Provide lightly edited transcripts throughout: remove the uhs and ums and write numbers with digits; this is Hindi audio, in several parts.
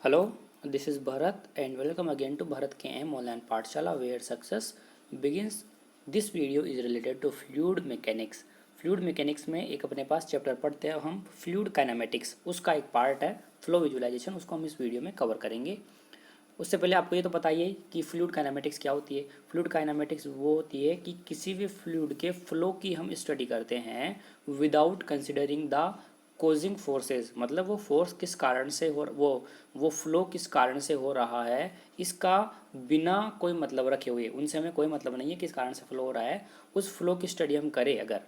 Hello, this is Bharat and welcome again to Bharat KM Online Pathshala where success begins. This video is related to fluid mechanics. Fluid mechanics में एक अपने पास चैप्टर पढ़ते हैं हम फ्लूइड काइनेमेटिक्स, उसका एक पार्ट है फ्लो विजुअलाइजेशन, उसको हम इस वीडियो में कवर करेंगे। उससे पहले आपको ये तो बताइए कि फ्लूइड काइनेमेटिक्स क्या होती है। फ्लूइड काइनेमेटिक्स वो होती है कि किसी भी फ्लूइड के फ्लो की हम स्टडी करते हैं without considering the causing forces, मतलब वो फोर्स किस कारण से हो, वो फ्लो किस कारण से हो रहा है, इसका बिना कोई मतलब रखे हुए, उनसे हमें कोई मतलब नहीं है किस कारण से फ्लो हो रहा है, उस फ्लो की स्टडी हम करें अगर,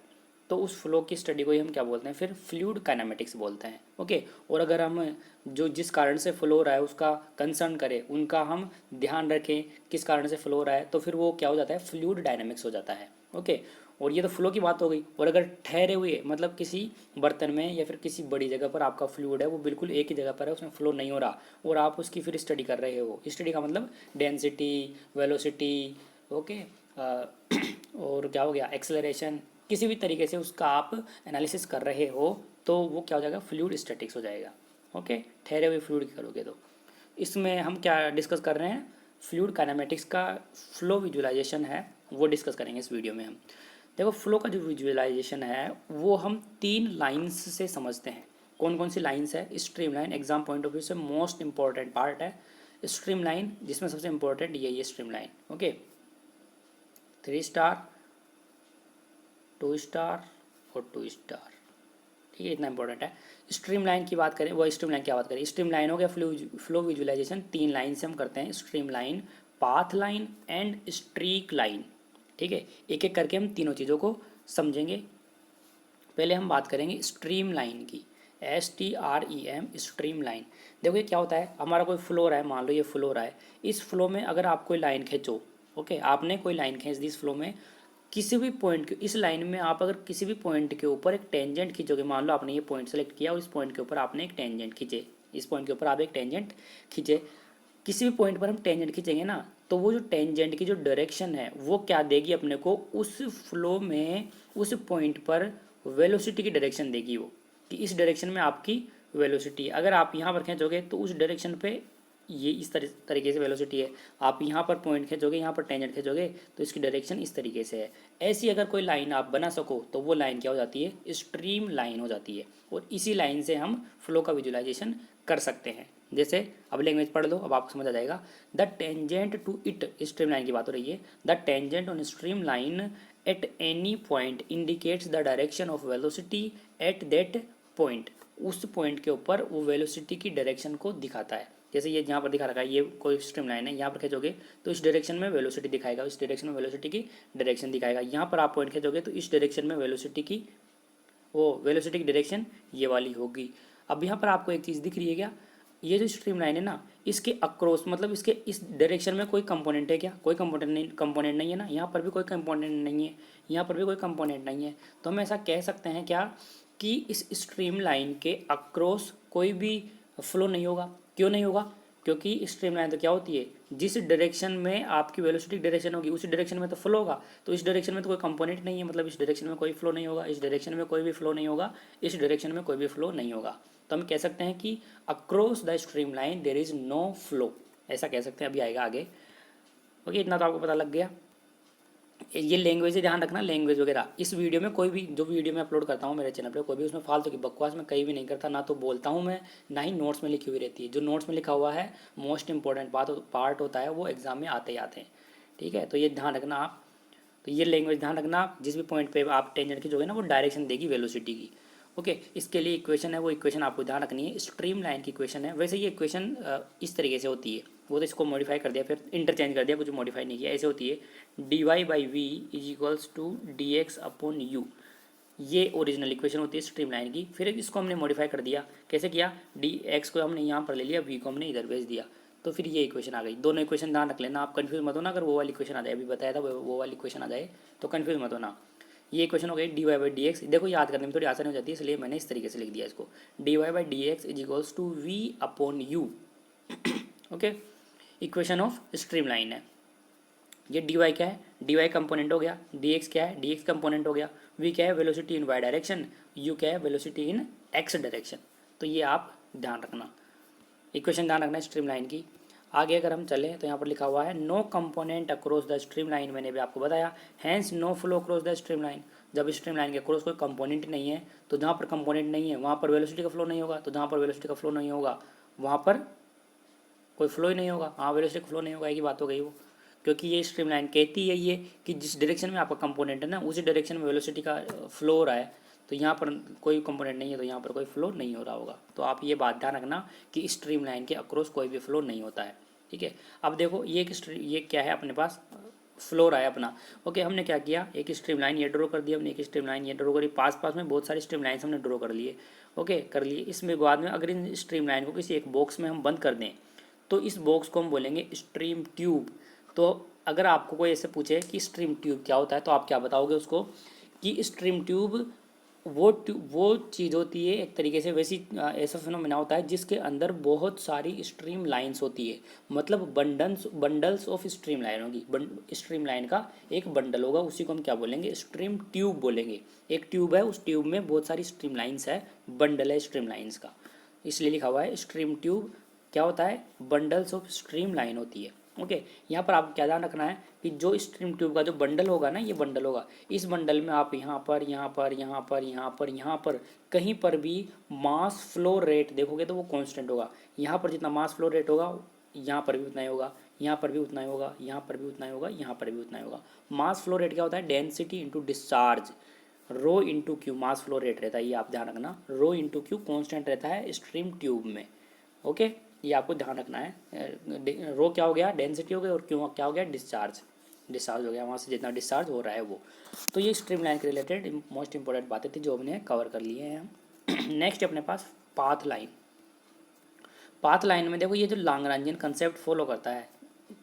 तो उस फ्लो की स्टडी को ही हम क्या बोलते हैं, फिर फ्लूइड काइनेमेटिक्स बोलते हैं। ओके, और अगर हम जो जिस कारण से फ्लो हो रहा है उसका कंसर्न करें, उनका हम ध्यान रखें किस कारण से फ्लो हो रहा है, तो फिर वो क्या हो जाता है, फ्लूइड डायनेमिक्स हो जाता है। ओके, और ये तो फ्लो की बात हो गई। और अगर ठहरे हुए मतलब किसी बर्तन में या फिर किसी बड़ी जगह पर आपका फ्लूइड है, वो बिल्कुल एक ही जगह पर है, उसमें फ्लो नहीं हो रहा और आप उसकी फिर स्टडी कर रहे हो, स्टडी का मतलब डेंसिटी, वेलोसिटी, ओके, और क्या हो गया, एक्सेलरेशन, किसी भी तरीके से उसका आप एनालिसिस कर रहे हो, तो वो क्या हो जाएगा, फ्लूइड स्टैटिक्स हो जाएगा। ओके, ठहरे हुए फ्लूइड की करोगे तो इसमें हम क्या डिस्कस कर रहे हैं, फ्लूइड काइनेमेटिक्स का फ्लो विजुअलाइजेशन है, वो डिस्कस करेंगे इस वीडियो में हम। देखो, फ्लो का जो विजुअलाइजेशन है वो हम 3 लाइन्स से समझते हैं। कौन कौन सी लाइन्स है, stream line exam point of view से मोस्ट इंपॉर्टेंट पार्ट है स्ट्रीम लाइन, जिसमें सबसे इंपॉर्टेंट यही है stream line. Okay, 3 star, 2 star और 2 स्टार, ठीक है, इतना इंपॉर्टेंट है। स्ट्रीम लाइन की बात करें, वो स्ट्रीम लाइन क्या बात करें, स्ट्रीम लाइन हो गया फ्लो विजुअलाइजेशन 3 लाइन से हम करते हैं, stream line, path line and streak line. ठीक है, एक एक करके हम तीनों चीज़ों को समझेंगे। पहले हम बात करेंगे स्ट्रीम लाइन की, STREM, स्ट्रीम लाइन। देखो ये क्या होता है, हमारा कोई फ्लो रहा है, मान लो ये फ्लो रहा है, इस फ्लो में अगर आप कोई लाइन खींचो, ओके, आपने कोई लाइन खींच दी इस फ्लो में, किसी भी पॉइंट के, इस लाइन में आप अगर किसी भी पॉइंट के ऊपर एक टेंजेंट खींचोगे, मान लो आपने ये पॉइंट सेलेक्ट किया और इस पॉइंट के ऊपर आपने एक टेंजेंट खींचे, इस पॉइंट के ऊपर आप एक टेंजेंट खींचे, किसी भी पॉइंट पर हम टेंजेंट खींचेंगे ना, तो वो जो टेंजेंट की जो डायरेक्शन है वो क्या देगी अपने को, उस फ्लो में उस पॉइंट पर वेलोसिटी की डायरेक्शन देगी वो, कि इस डायरेक्शन में आपकी वेलोसिटी, अगर आप यहाँ पर खींचोगे तो उस डायरेक्शन पे ये इस तरीके से वेलोसिटी है, आप यहाँ पर पॉइंट खींचोगे, यहाँ पर टेंजेंट खींचोगे तो इसकी डायरेक्शन इस तरीके से है। ऐसी अगर कोई लाइन आप बना सको तो वो लाइन क्या हो जाती है, स्ट्रीम लाइन हो जाती है, और इसी लाइन से हम फ्लो का विजुअलाइजेशन कर सकते हैं। जैसे अब लैंग्वेज पढ़ लो, अब आपको समझ आ जाएगा। The tangent to it, stream line की बात हो रही है, the tangent on stream line at any point indicates the direction of velocity at that point, उस पॉइंट के ऊपर वो वेलोसिटी की डायरेक्शन को दिखाता है। जैसे ये यहाँ पर दिखा रखा है, ये कोई स्ट्रीम लाइन है, यहाँ पर खींचोगे तो इस डायरेक्शन में वेलोसिटी दिखाएगा, इस डायरेक्शन में वेलोसिटी की डायरेक्शन दिखाएगा, यहाँ पर आप पॉइंट खींचोगे तो इस डायरेक्शन में वेलोसिटी की, वो वेलोसिटी की डायरेक्शन ये वाली होगी। अब यहाँ पर आपको एक चीज़ दिख रही है क्या, ये जो स्ट्रीम लाइन है ना, इसके अक्रॉस, मतलब इसके इस डायरेक्शन में कोई कंपोनेंट है क्या, कोई कंपोनेंट नहीं है ना, यहाँ पर भी कोई कंपोनेंट नहीं है, यहाँ पर भी कोई कंपोनेंट नहीं है, तो हम ऐसा कह सकते हैं क्या कि इस स्ट्रीम लाइन के अक्रॉस कोई भी फ्लो नहीं होगा। क्यों नहीं होगा, क्योंकि स्ट्रीम लाइन तो क्या होती है, जिस डायरेक्शन में आपकी वेलोसिटी डायरेक्शन होगी उसी डायरेक्शन में तो फ्लो होगा, तो इस डायरेक्शन में तो कोई कंपोनेंट नहीं है, मतलब इस डायरेक्शन में कोई फ्लो नहीं होगा, इस डायरेक्शन में कोई भी फ्लो नहीं होगा, इस डायरेक्शन में कोई भी फ्लो नहीं होगा। तो हम कह सकते हैं कि across the stream line there is no flow, ऐसा कह सकते हैं, अभी आएगा आगे। ओके, इतना तो आपको पता लग गया। ये लैंग्वेज से ध्यान रखना, लैंग्वेज वगैरह इस वीडियो में, कोई भी जो वीडियो मैं अपलोड करता हूँ मेरे चैनल पे, कोई भी उसमें फालतू की बकवास मैं कहीं भी नहीं करता, ना तो बोलता हूँ मैं, ना ही नोट्स में लिखी हुई रहती है। जो नोट्स में लिखा हुआ है मोस्ट इंपॉर्टेंट पार्ट होता है, वो एग्जाम में आते ही आते हैं। ठीक है, तो ये ध्यान रखना आप, तो ये लैंग्वेज ध्यान रखना आप, जिस भी पॉइंट पे आप टेंजेंट खींचोगे ना वो डायरेक्शन देगी वेलोसिटी की। ओके, इसके लिए इक्वेशन है, वो इक्वेशन आपको ध्यान रखनी है, स्ट्रीम लाइन की इक्वेशन है। वैसे ये इक्वेशन इस तरीके से होती है, वो तो इसको मॉडिफाई कर दिया, फिर इंटरचेंज कर दिया, कुछ मॉडिफाई नहीं किया, ऐसे होती है, dy/v is equals to dx/u, ये ओरिजिनल इक्वेशन होती है स्ट्रीम लाइन की। फिर इसको हमने मॉडिफाई कर दिया, कैसे किया, dx को हमने यहाँ पर ले लिया, v को हमने इधर भेज दिया, तो फिर ये इक्वेशन आ गई। दोनों इक्वेशन ध्यान रख लेना, आप कंफ्यूज मत होना, अगर वो वाली इक्वेशन आ जाए, अभी बताया था वो वाली इक्वेशन आ जाए तो कंफ्यूज मत होना। ये इक्वेशन हो गई dy/dx, देखो याद करने में थोड़ी आसानी हो जाती है, इसलिए मैंने इस तरीके से लिख दिया इसको, dy/dx is equals to v/u। Okay, equation of stream line है। ये dy क्या है, dy कंपोनेंट हो गया, dx क्या है, dx कंपोनेंट हो गया, v क्या है, वेलोसिटी इन y डायरेक्शन, u क्या है, वेलोसिटी इन x डायरेक्शन। तो ये आप ध्यान रखना। इक्वेशन ध्यान रखना है स्ट्रीमलाइन की। आगे अगर हम चलें तो यहाँ पर लिखा हुआ है no component across the streamline, मैंने भी आपको बताया, hence no flow across the streamline. जब स्ट्रीमलाइन के अक्रॉस कोई कंपोनेंट नहीं है तो जहाँ पर कंपोनेंट नहीं है वहाँ पर वेलोसिटी का फ्लो नहीं होगा, तो जहाँ पर वेलोसिटी का फ्लो नहीं होगा वहाँ पर कोई फ्लो ही नहीं होगा। हाँ, वेलोसिटी का फ्लो नहीं होगा, एक ही बात हो गई वो, क्योंकि ये स्ट्रीमलाइन कहती है ये कि जिस डायरेक्शन में आपका कंपोनेंट है ना उसी डायरेक्शन में वेलोसिटी का फ्लो हो रहा है। तो यहाँ पर कोई कंपोनेंट नहीं है तो यहाँ पर कोई फ्लो नहीं हो रहा होगा। तो आप ये बात ध्यान रखना कि स्ट्रीमलाइन के अक्रॉस कोई भी फ्लो नहीं होता है। ठीक है, अब देखो ये क्या है अपने पास फ्लो रहा है अपना। ओके, हमने क्या किया, एक स्ट्रीमलाइन ये ड्रॉ कर दिया हमने, एक स्ट्रीमलाइन ये ड्रॉ करी, पास पास में बहुत सारी स्ट्रीमलाइंस हमने ड्रॉ कर लिए। ओके, कर लिए। इसमें बाद में अगर इन स्ट्रीमलाइन को किसी एक बॉक्स में हम बंद कर दें तो इस बॉक्स को हम बोलेंगे स्ट्रीम ट्यूब। तो अगर आपको कोई ऐसे पूछे कि स्ट्रीम ट्यूब क्या होता है तो आप क्या बताओगे उसको, कि स्ट्रीम ट्यूब वो चीज़ होती है एक तरीके से, वैसी ऐसा फिनोमेना होता है जिसके अंदर बहुत सारी स्ट्रीम लाइन्स होती है, मतलब बंडल्स ऑफ स्ट्रीम लाइन होगी। स्ट्रीम लाइन का एक बंडल होगा, उसी को हम क्या बोलेंगे, स्ट्रीम ट्यूब बोलेंगे। एक ट्यूब है, उस ट्यूब में बहुत सारी स्ट्रीम लाइन्स है, बंडल है स्ट्रीम लाइन्स का, इसलिए लिखा हुआ है स्ट्रीम ट्यूब। क्या होता है, बंडल्स ऑफ स्ट्रीम लाइन होती है। ओके, यहाँ पर आपको क्या ध्यान रखना है कि जो स्ट्रीम ट्यूब का जो बंडल होगा ना, ये बंडल होगा, इस बंडल में आप यहाँ पर यहाँ पर यहाँ पर यहाँ पर यहाँ पर कहीं पर भी मास फ्लो रेट देखोगे तो वो कांस्टेंट होगा। यहाँ पर जितना मास फ्लो रेट होगा यहाँ पर भी उतना ही होगा, यहाँ पर भी उतना ही होगा, यहाँ पर भी उतना ही होगा, यहाँ पर भी उतना ही होगा। मास फ्लो रेट क्या होता है, density into discharge, rho into Q mass flow rate रहता है, ये आप ध्यान रखना, रो इंटू क्यू कॉन्स्टेंट रहता है स्ट्रीम ट्यूब में। ओके, ये आपको ध्यान रखना है। रो क्या हो गया, डेंसिटी हो गई, और क्यों क्या हो गया, डिस्चार्ज हो गया, वहाँ से जितना डिस्चार्ज हो रहा है वो। तो ये स्ट्रीम लाइन के रिलेटेड मोस्ट इंपॉर्टेंट बातें थी जो हमने कवर कर लिए हैं हम। नेक्स्ट अपने पास पाथ लाइन। पाथ लाइन में देखो ये जो लाग्रांजियन कंसेप्ट फॉलो करता है,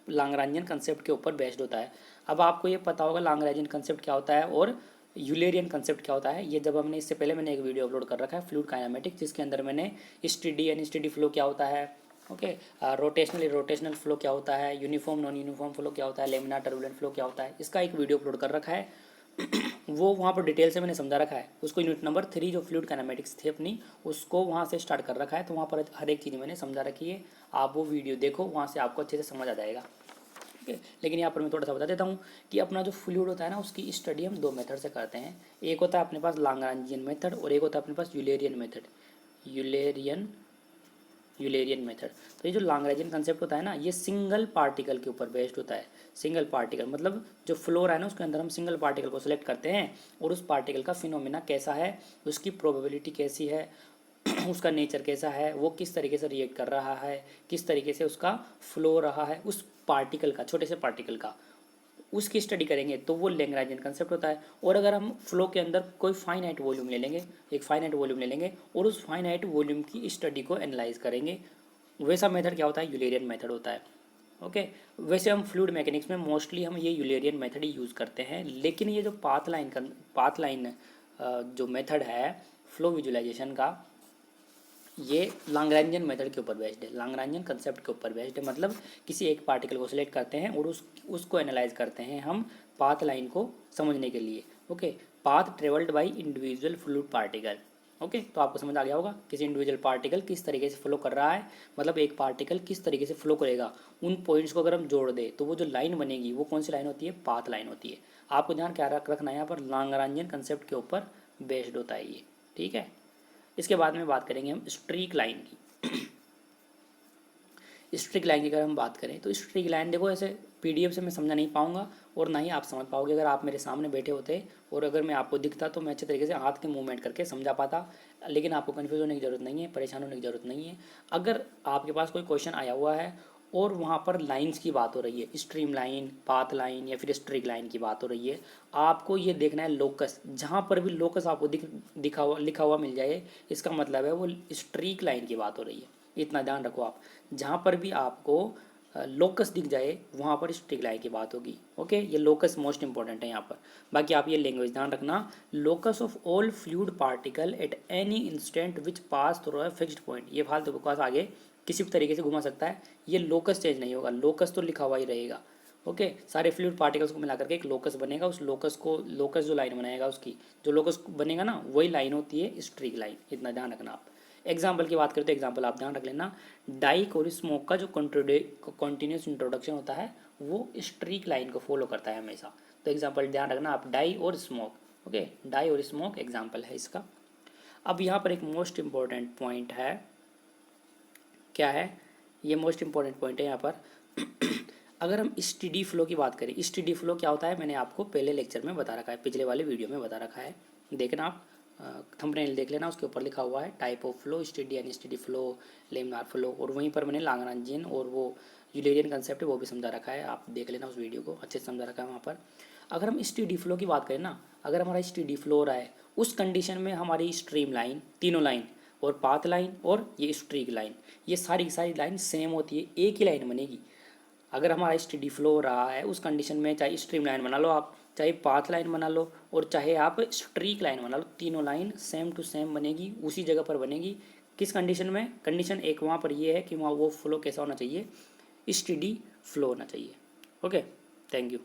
लाग्रांजियन कंसेप्ट के ऊपर बेस्ड होता है। अब आपको ये पता होगा लाग्रांजियन कंसेप्ट क्या होता है और यूलेरियन कंसेप्ट क्या होता है। ये जब हमने इससे पहले मैंने एक वीडियो अपलोड कर रखा है फ्लूइड काइनेमेटिक्स, जिसके अंदर मैंने स्टेडी अनस्टेडी फ्लो क्या होता है, ओके, रोटेशनल फ्लो क्या होता है, यूनिफॉर्म नॉन यूनिफॉर्म फ्लो क्या होता है, लेमिनार टर्बुलेंट फ्लो क्या होता है, इसका एक वीडियो अपलोड कर रखा है। वो वहाँ पर डिटेल से मैंने समझा रखा है उसको, यूनिट नंबर 3 जो फ्लूइड काइनेमेटिक्स थी अपनी, उसको वहाँ से स्टार्ट कर रखा है। तो वहाँ पर हर एक चीज़ मैंने समझा रखी है, आप वो वीडियो देखो, वहाँ से आपको अच्छे से समझ आ जाएगा। ठीक है, लेकिन यहाँ पर मैं थोड़ा सा बता देता हूँ कि अपना जो फ्लूइड होता है ना उसकी स्टडी हम दो मेथड से करते हैं। एक होता है अपने पास लाग्रांजियन मेथड और एक होता है अपने पास यूलेरियन मेथड। Eulerian method. तो ये जो लाग्रांजियन कंसेप्ट होता है ना, ये सिंगल पार्टिकल के ऊपर बेस्ड होता है। सिंगल पार्टिकल मतलब जो फ्लोर है ना उसके अंदर हम सिंगल पार्टिकल को सिलेक्ट करते हैं और उस पार्टिकल का फिनोमेना कैसा है, उसकी प्रोबेबिलिटी कैसी है, उसका नेचर कैसा है, वो किस तरीके से रिएक्ट कर रहा है, किस तरीके से उसका फ्लो रहा है उस पार्टिकल का, छोटे से पार्टिकल का, उसकी स्टडी करेंगे तो वो लैग्रांजियन कंसेप्ट होता है। और अगर हम फ्लो के अंदर कोई फाइनाइट वॉल्यूम ले लेंगे, एक फाइनाइट वॉल्यूम ले लेंगे और उस फाइनाइट वॉल्यूम की स्टडी को एनालाइज करेंगे, वैसा मेथड क्या होता है, यूलेरियन मेथड होता है। ओके, वैसे हम फ्लूइड मैकेनिक्स में मोस्टली हम ये यूलेरियन मेथड ही यूज़ करते हैं, लेकिन ये जो पाथ लाइन जो मेथड है फ्लो विजुलाइजेशन का, ये लाग्रांजियन मेथड के ऊपर बेस्ड है, लाग्रांजियन कंसेप्ट के ऊपर बेस्ड है। मतलब किसी एक पार्टिकल को सिलेक्ट करते हैं और उसको एनालाइज करते हैं हम पाथ लाइन को समझने के लिए। Okay, path travelled by individual fluid particle. Okay, तो आपको समझ आ गया होगा किसी इंडिविजुअल पार्टिकल किस तरीके से फ्लो कर रहा है, मतलब एक पार्टिकल किस तरीके से फ्लो करेगा, उन पॉइंट्स को अगर हम जोड़ दें तो वो जो लाइन बनेगी वो कौन सी लाइन होती है, पाथ लाइन होती है। आपको ध्यान क्या रखना है यहाँ पर, लाग्रांजियन कंसेप्ट के ऊपर बेस्ड होता है ये। ठीक है, इसके बाद में बात करेंगे हम स्ट्रीक लाइन की। स्ट्रीक लाइन की अगर हम बात करें तो स्ट्रीक लाइन देखो ऐसे पीडीएफ से मैं समझा नहीं पाऊंगा और ना ही आप समझ पाओगे अगर आप मेरे सामने बैठे होते, और अगर मैं आपको दिखता तो मैं अच्छे तरीके से हाथ के मूवमेंट करके समझा पाता। लेकिन आपको कन्फ्यूज होने की ज़रूरत नहीं है, परेशान होने की ज़रूरत नहीं है। अगर आपके पास कोई क्वेश्चन आया हुआ है और वहाँ पर लाइंस की बात हो रही है, स्ट्रीम लाइन, पाथ लाइन या फिर स्ट्रीक लाइन की बात हो रही है, आपको ये देखना है लोकस, जहाँ पर भी लोकस आपको लिखा हुआ मिल जाए इसका मतलब है वो स्ट्रीक लाइन की बात हो रही है। इतना ध्यान रखो आप, जहाँ पर भी आपको लोकस दिख जाए वहाँ पर स्ट्रीक लाइन की बात होगी। ओके, ये लोकस मोस्ट इंपॉर्टेंट है यहाँ पर। बाकी आप ये लैंग्वेज ध्यान रखना, locus of all fluid particle at any instant which pass through a fixed point. ये फालतू बकवास आगे किसी भी तरीके से घुमा सकता है, ये लोकस चेंज नहीं होगा, लोकस तो लिखा हुआ ही रहेगा। ओके, सारे फ्लूइड पार्टिकल्स को मिला करके एक लोकस बनेगा, उस लोकस जो लाइन बनाएगा उसकी जो लोकस बनेगा ना वही लाइन होती है स्ट्रीक लाइन। इतना ध्यान रखना आप। एग्जाम्पल की बात करें तो एग्जाम्पल आप ध्यान रख लेना, डाइक और स्मोक का जो कंटिन्यूस इंट्रोडक्शन होता है वो स्ट्रीक लाइन को फॉलो करता है हमेशा। तो एग्जाम्पल ध्यान रखना आप, डाई और स्मोक, ओके, डाई और स्मोक एग्जाम्पल है इसका। अब यहाँ पर एक मोस्ट इम्पॉर्टेंट पॉइंट है, क्या है ये मोस्ट इम्पॉर्टेंट पॉइंट है यहाँ पर अगर हम स्टीडी फ्लो की बात करें, स्टीडी फ्लो क्या होता है मैंने आपको पहले लेक्चर में बता रखा है, पिछले वाले वीडियो में बता रखा है, देखना आप थंबनेल देख लेना, उसके ऊपर लिखा हुआ है type of flow, steady and steady flow, laminar flow, और वहीं पर मैंने लाग्रांजियन और वो यूलेरियन कंसेप्ट है वो भी समझा रखा है, आप देख लेना उस वीडियो को, अच्छे से समझा रखा है वहाँ पर। अगर हम स्टीडी फ्लो की बात करें ना, अगर हमारा स्टीडी फ्लो हो रहा है उस कंडीशन में हमारी स्ट्रीम लाइन, तीनों लाइन और पाथ लाइन और ये स्ट्रीक लाइन, ये सारी की सारी लाइन सेम होती है, एक ही लाइन बनेगी। अगर हमारा स्टीडी फ्लो हो रहा है उस कंडीशन में चाहे स्ट्रीम लाइन बना लो आप, चाहे पाथ लाइन बना लो और चाहे आप स्ट्रीक लाइन बना लो, तीनों लाइन सेम टू सेम बनेगी, उसी जगह पर बनेगी। किस कंडीशन में? कंडीशन एक वहाँ पर ये है कि वहाँ वो फ्लो कैसा होना चाहिए, स्टीडी फ्लो होना चाहिए। Okay, thank you.